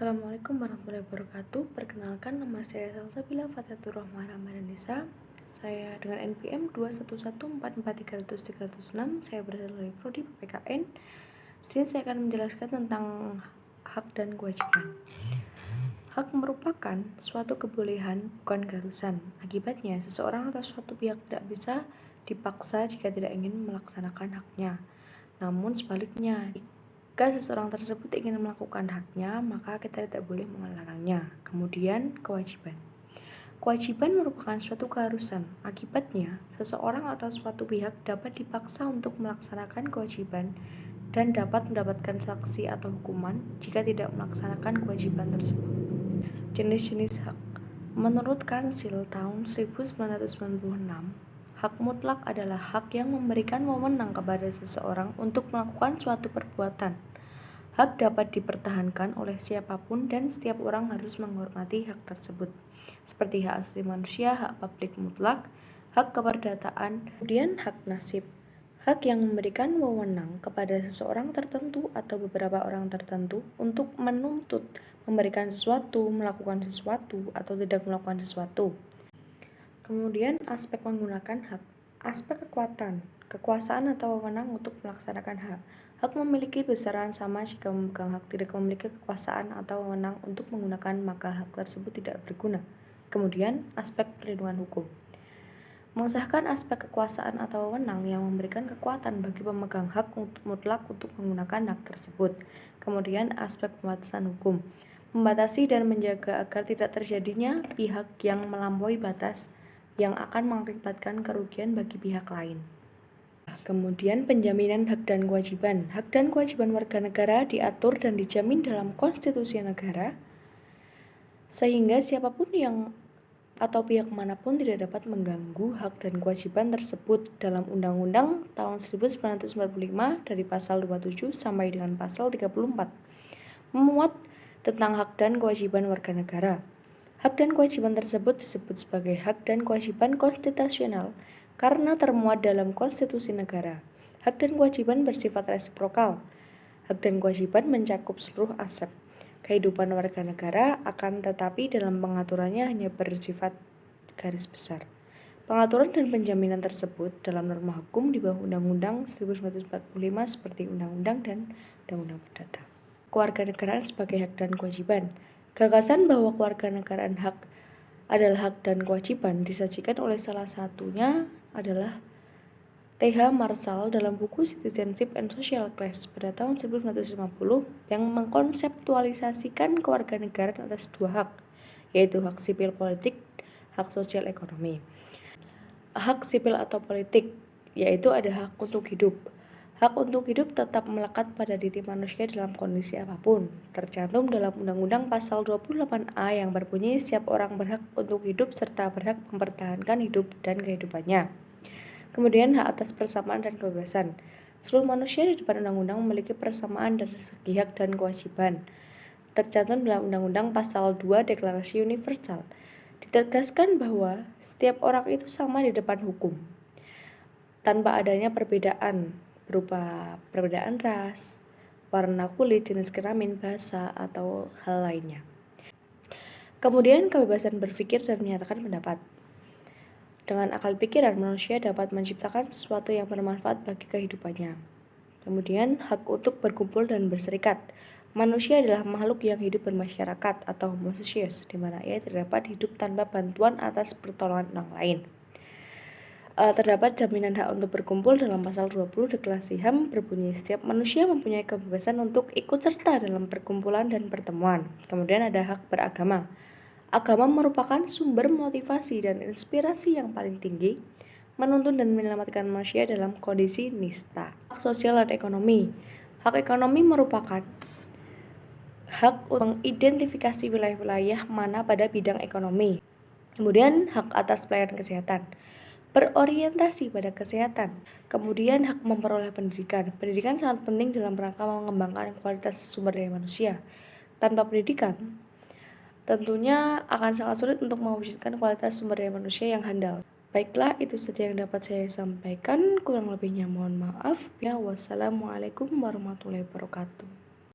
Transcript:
Assalamualaikum warahmatullahi wabarakatuh. Perkenalkan, nama saya Salsabila Fathatur Rahmah Ramadanisa. Saya dengan NPM 21144430036. Saya berasal dari Prodi PPKN. Di sini saya akan menjelaskan tentang hak dan kewajiban. Hak merupakan suatu kebolehan, bukan keharusan. Akibatnya, seseorang atau suatu pihak tidak bisa dipaksa jika tidak ingin melaksanakan haknya. Namun sebaliknya, jika seseorang tersebut ingin melakukan haknya, maka kita tidak boleh melarangnya. Kemudian, kewajiban. Kewajiban merupakan suatu keharusan. Akibatnya, seseorang atau suatu pihak dapat dipaksa untuk melaksanakan kewajiban dan dapat mendapatkan sanksi atau hukuman jika tidak melaksanakan kewajiban tersebut. Jenis-jenis hak. Menurut Kansil tahun 1996, hak mutlak adalah hak yang memberikan wewenang kepada seseorang untuk melakukan suatu perbuatan. Hak dapat dipertahankan oleh siapapun dan setiap orang harus menghormati hak tersebut, seperti hak asasi manusia, hak publik mutlak, hak keperdataan, kemudian hak nasib. Hak yang memberikan wewenang kepada seseorang tertentu atau beberapa orang tertentu untuk menuntut, memberikan sesuatu, melakukan sesuatu, atau tidak melakukan sesuatu. Kemudian aspek menggunakan hak. Aspek kekuatan, kekuasaan atau wewenang untuk melaksanakan hak. Hak memiliki besaran sama jika memegang hak tidak memiliki kekuasaan atau wewenang untuk menggunakan, maka hak tersebut tidak berguna. Kemudian aspek perlindungan hukum. Mengesahkan aspek kekuasaan atau wewenang yang memberikan kekuatan bagi pemegang hak mutlak untuk menggunakan hak tersebut. Kemudian aspek pembatasan hukum. Membatasi dan menjaga agar tidak terjadinya pihak yang melampaui batas yang akan mengakibatkan kerugian bagi pihak lain. Kemudian penjaminan hak dan kewajiban. Hak dan kewajiban warga negara diatur dan dijamin dalam konstitusi negara, sehingga siapapun yang atau pihak manapun tidak dapat mengganggu hak dan kewajiban tersebut dalam Undang-Undang tahun 1945 dari pasal 27 sampai dengan pasal 34. Memuat tentang hak dan kewajiban warga negara. Hak dan kewajiban tersebut disebut sebagai hak dan kewajiban konstitusional karena termuat dalam konstitusi negara. Hak dan kewajiban bersifat resiprokal. Hak dan kewajiban mencakup seluruh aspek kehidupan warga negara, akan tetapi dalam pengaturannya hanya bersifat garis besar. Pengaturan dan penjaminan tersebut dalam norma hukum di bawah Undang-Undang 1945 seperti Undang-Undang dan Undang-Undang Perdata. Kewarganegaraan sebagai hak dan kewajiban. Gagasan bahwa kewarganegaraan hak adalah hak dan kewajiban disajikan oleh salah satunya adalah T.H. Marshall dalam buku Citizenship and Social Class pada tahun 1950 yang mengkonseptualisasikan kewarganegaraan atas dua hak, yaitu hak sipil politik, hak sosial ekonomi. Hak sipil atau politik, yaitu ada hak untuk hidup. Hak untuk hidup tetap melekat pada diri manusia dalam kondisi apapun, tercantum dalam Undang-Undang Pasal 28A yang berbunyi setiap orang berhak untuk hidup serta berhak mempertahankan hidup dan kehidupannya. Kemudian hak atas persamaan dan kebebasan. Seluruh manusia di depan undang-undang memiliki persamaan dari segi hak dan kewajiban. Tercantum dalam Undang-Undang Pasal 2 Deklarasi Universal. Ditegaskan bahwa setiap orang itu sama di depan hukum, tanpa adanya perbedaan berupa perbedaan ras, warna kulit, jenis kelamin, bahasa, atau hal lainnya. Kemudian kebebasan berpikir dan menyatakan pendapat. Dengan akal pikiran, manusia dapat menciptakan sesuatu yang bermanfaat bagi kehidupannya. Kemudian hak untuk berkumpul dan berserikat. Manusia adalah makhluk yang hidup bermasyarakat atau homo socius, di mana ia terdapat hidup tanpa bantuan atas pertolongan orang lain. Terdapat jaminan hak untuk berkumpul dalam pasal 20 Deklarasi HAM berbunyi setiap manusia mempunyai kebebasan untuk ikut serta dalam perkumpulan dan pertemuan. Kemudian ada hak beragama. Agama merupakan sumber motivasi dan inspirasi yang paling tinggi, menuntun dan menyelamatkan manusia dalam kondisi nista. Hak sosial dan ekonomi. Hak ekonomi merupakan hak untuk mengidentifikasi wilayah-wilayah mana pada bidang ekonomi. Kemudian hak atas pelayanan kesehatan, berorientasi pada kesehatan. Kemudian hak memperoleh pendidikan. Pendidikan sangat penting dalam rangka mengembangkan kualitas sumber daya manusia. Tanpa pendidikan, tentunya akan sangat sulit untuk mewujudkan kualitas sumber daya manusia yang handal. Baiklah, itu saja yang dapat saya sampaikan. Kurang lebihnya mohon maaf. Wassalamualaikum warahmatullahi wabarakatuh.